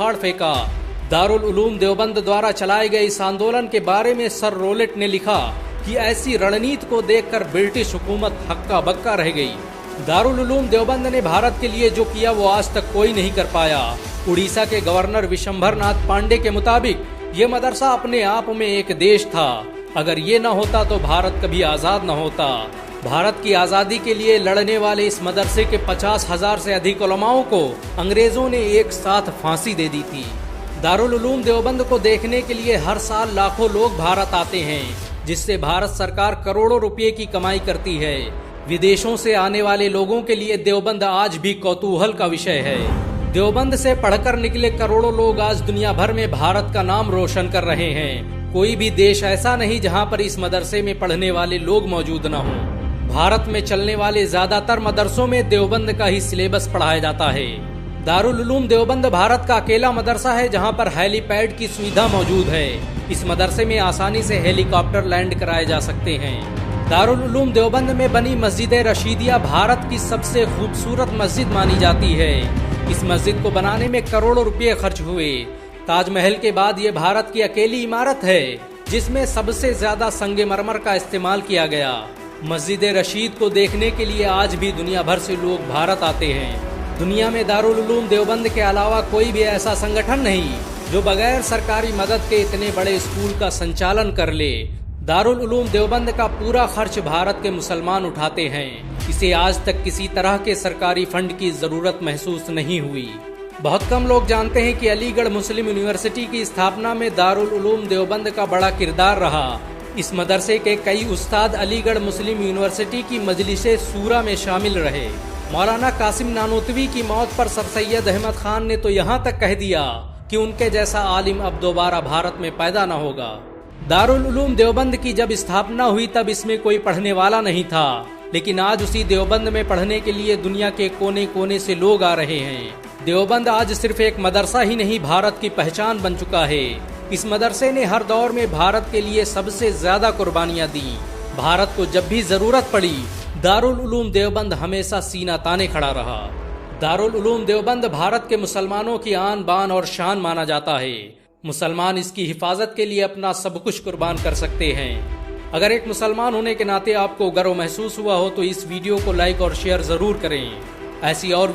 उखाड़ फेंका। दारुल उलूम देवबंद द्वारा चलाए गए इस आंदोलन के बारे में सर रोलेट ने लिखा कि ऐसी रणनीति को देखकर ब्रिटिश हुकूमत हक्का बक्का रह गई। दारुल उलूम देवबंद ने भारत के लिए जो किया वो आज तक कोई नहीं कर पाया। उड़ीसा के गवर्नर विशंभर नाथ पांडे के मुताबिक ये मदरसा अपने आप में एक देश था। अगर ये न होता तो भारत कभी आजाद न होता। भारत की आजादी के लिए लड़ने वाले इस मदरसे के 50,000 से अधिक उलमाओं को अंग्रेजों ने एक साथ फांसी दे दी थी। दारुल उलूम देवबंद को देखने के लिए हर साल लाखों लोग भारत आते हैं, जिससे भारत सरकार करोड़ों रुपए की कमाई करती है। विदेशों से आने वाले लोगों के लिए देवबंद आज भी कौतूहल का विषय है। देवबंद से पढ़कर निकले करोड़ों लोग आज दुनिया भर में भारत का नाम रोशन कर रहे हैं। कोई भी देश ऐसा नहीं जहां पर इस मदरसे में पढ़ने वाले लोग मौजूद न हों। भारत में चलने वाले ज्यादातर मदरसों में देवबंद का ही सिलेबस पढ़ाया जाता है। दारुल उलूम देवबंद भारत का अकेला मदरसा है जहां पर हेलीपैड की सुविधा मौजूद है। इस मदरसे में आसानी से हेलीकॉप्टर लैंड कराए जा सकते हैं। दारुल उलूम देवबंद में बनी मस्जिद रशीदिया भारत की सबसे खूबसूरत मस्जिद मानी जाती है। इस मस्जिद को बनाने में करोड़ों रुपए खर्च हुए। ताजमहल के बाद ये भारत की अकेली इमारत है जिसमें सबसे ज्यादा संगमरमर का इस्तेमाल किया गया। मस्जिद रशीद को देखने के लिए आज भी दुनिया भर से लोग भारत आते हैं। दुनिया में दारुल उलूम देवबंद के अलावा कोई भी ऐसा संगठन नहीं जो बगैर सरकारी मदद के इतने बड़े स्कूल का संचालन कर ले। दारुल उलूम देवबंद का पूरा खर्च भारत के मुसलमान उठाते हैं। इसे आज तक किसी तरह के सरकारी फंड की जरूरत महसूस नहीं हुई। बहुत कम लोग जानते हैं कि अलीगढ़ मुस्लिम यूनिवर्सिटी की स्थापना में दारुल उलूम देवबंद का बड़ा किरदार रहा। इस मदरसे के कई उस्ताद अलीगढ़ मुस्लिम यूनिवर्सिटी की मजलिसे सूरा में शामिल रहे। मौलाना कासिम नानोतवी की मौत पर सर सैयद अहमद खान ने तो यहाँ तक कह दिया कि उनके जैसा आलिम अब दोबारा भारत में पैदा न होगा। दारुल उलूम देवबंद की जब स्थापना हुई तब इसमें कोई पढ़ने वाला नहीं था, लेकिन आज उसी देवबंद में पढ़ने के लिए दुनिया के कोने कोने से लोग आ रहे हैं। देवबंद आज सिर्फ एक मदरसा ही नहीं, भारत की पहचान बन चुका है। इस मदरसे ने हर दौर में भारत के लिए सबसे ज्यादा कुर्बानियां दी। भारत को जब भी जरूरत पड़ी दारुल उलूम देवबंद हमेशा सीना ताने खड़ा रहा। दारुल उलूम देवबंद भारत के मुसलमानों की आन बान और शान माना जाता है। मुसलमान इसकी हिफाजत के लिए अपना सब कुछ कुर्बान कर सकते हैं। अगर एक मुसलमान होने के नाते आपको गर्व महसूस हुआ हो तो इस वीडियो को लाइक और शेयर जरूर करें। ऐसी और